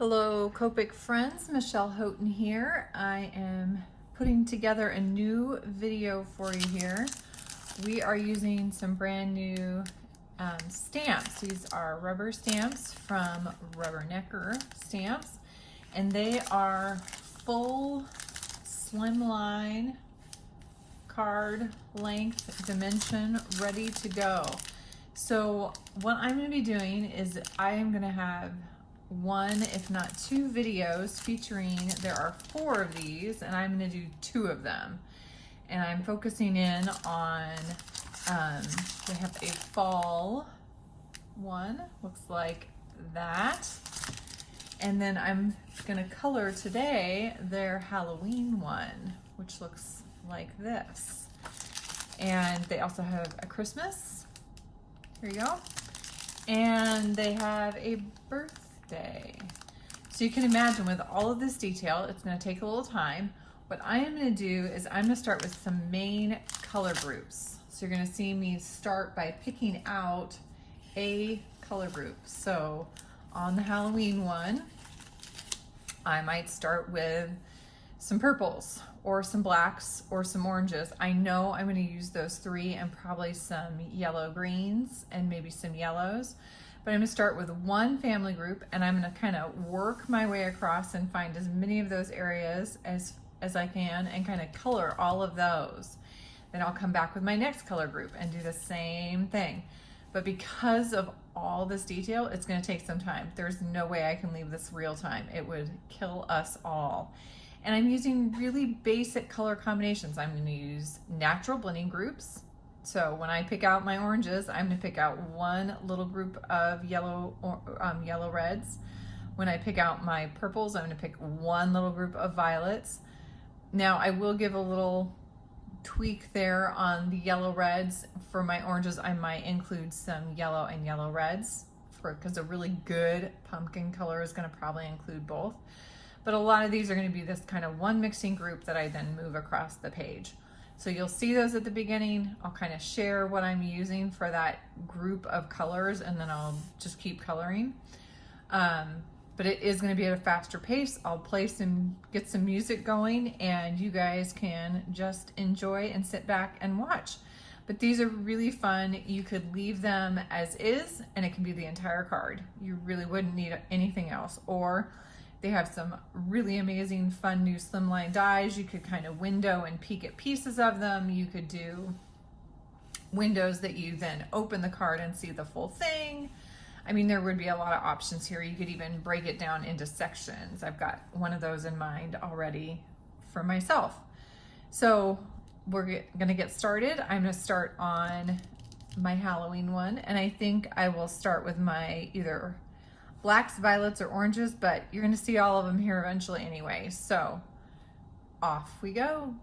Hello Copic friends, Michelle Houghton here. I am putting together a new video for you here. We are using some brand new stamps. These are rubber stamps from Rubbernecker Stamps, and they are full slimline card length dimension ready to go. So what I'm going to be doing is I am going to have one, if not two videos featuring, there are 4 of these, and I'm going to do 2 of them. And I'm focusing in on, we have a fall one, looks like that. And then I'm going to color today their Halloween one, which looks like this. And they also have a Christmas. Here you go. And they have a birthday. So you can imagine with all of this detail, it's going to take a little time. What I am going to do is I'm going to start with some main color groups. So you're going to see me start by picking out a color group. So on the Halloween one, I might start with some purples or some blacks or some oranges. I know I'm going to use those 3 and probably some yellow greens and maybe some yellows. But I'm going to start with one family group, and I'm going to kind of work my way across and find as many of those areas as I can and kind of color all of those. Then I'll come back with my next color group and do the same thing. But because of all this detail, it's going to take some time. There's no way I can leave this real time. It would kill us all. And I'm using really basic color combinations. I'm going to use natural blending groups. So when I pick out my oranges, I'm going to pick out one little group of yellow reds. When I pick out my purples, I'm going to pick one little group of violets. Now I will give a little tweak there on the yellow reds. For my oranges, I might include some yellow and yellow reds because a really good pumpkin color is going to probably include both. But a lot of these are going to be this kind of one mixing group that I then move across the page. So you'll see those at the beginning. I'll kind of share what I'm using for that group of colors, and then I'll just keep coloring. But it is going to be at a faster pace. I'll play get some music going, and you guys can just enjoy and sit back and watch. But these are really fun. You could leave them as is, and it can be the entire card. You really wouldn't need anything else. Or they have some really amazing fun new slimline dies. You could kind of window and peek at pieces of them. You could do windows that you then open the card and see the full thing. I mean, there would be a lot of options here. You could even break it down into sections. I've got one of those in mind already for myself. So we're gonna get started. I'm gonna start on my Halloween one, and I think I will start with my either blacks, violets, or oranges, but you're going to see all of them here eventually anyway. So off we go.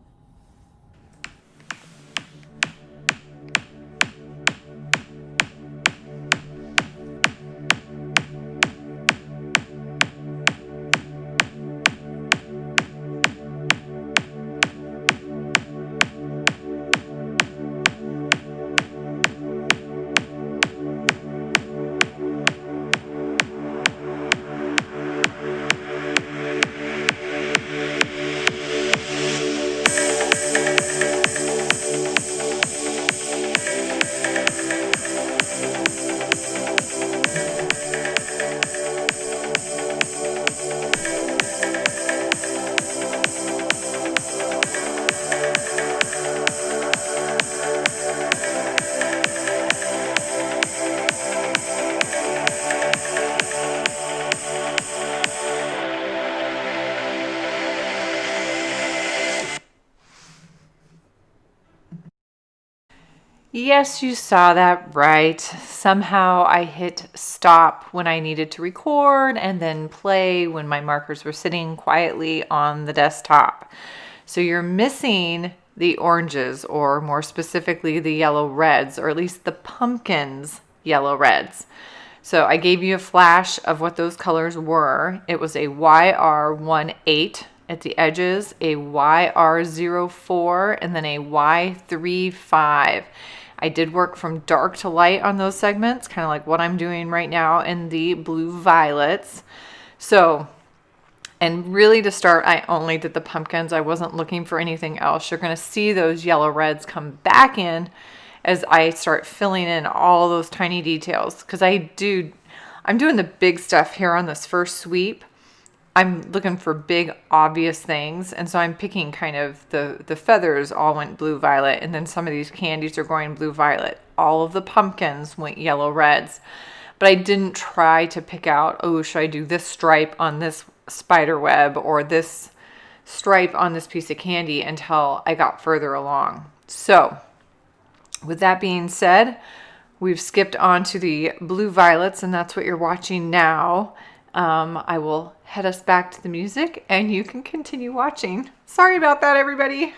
Yes, you saw that right. Somehow I hit stop when I needed to record and then play when my markers were sitting quietly on the desktop. So you're missing the oranges, or more specifically the yellow reds, or at least the pumpkins yellow reds. So I gave you a flash of what those colors were. It was a YR18 at the edges, a YR04, and then a Y35. I did work from dark to light on those segments, kind of like what I'm doing right now in the blue violets. So, and really to start, I only did the pumpkins. I wasn't looking for anything else. You're going to see those yellow reds come back in as I start filling in all those tiny details, because I'm doing the big stuff here on this first sweep. I'm looking for big, obvious things. And so I'm picking kind of the feathers all went blue violet. And then some of these candies are going blue violet. All of the pumpkins went yellow reds. But I didn't try to pick out, oh, should I do this stripe on this spider web or this stripe on this piece of candy until I got further along. So with that being said, we've skipped on to the blue violets, and that's what you're watching now. I will head us back to the music and you can continue watching. Sorry about that, everybody.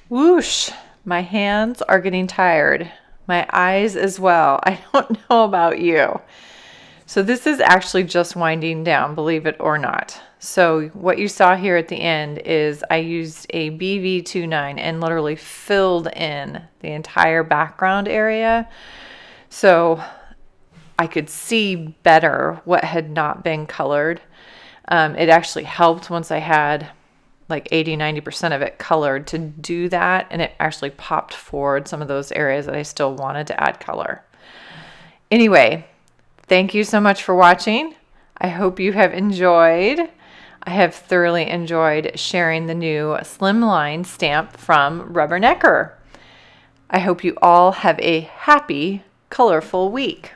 Whoosh, my hands are getting tired. My eyes as well. I don't know about you. So this is actually just winding down, believe it or not. So what you saw here at the end is I used a BV29 and literally filled in the entire background area so I could see better what had not been colored. It actually helped once I had like 80-90% of it colored to do that, and it actually popped forward some of those areas that I still wanted to add color. Anyway, thank you so much for watching. I hope you have enjoyed. I have thoroughly enjoyed sharing the new Slimline stamp from Rubbernecker. I hope you all have a happy, colorful week.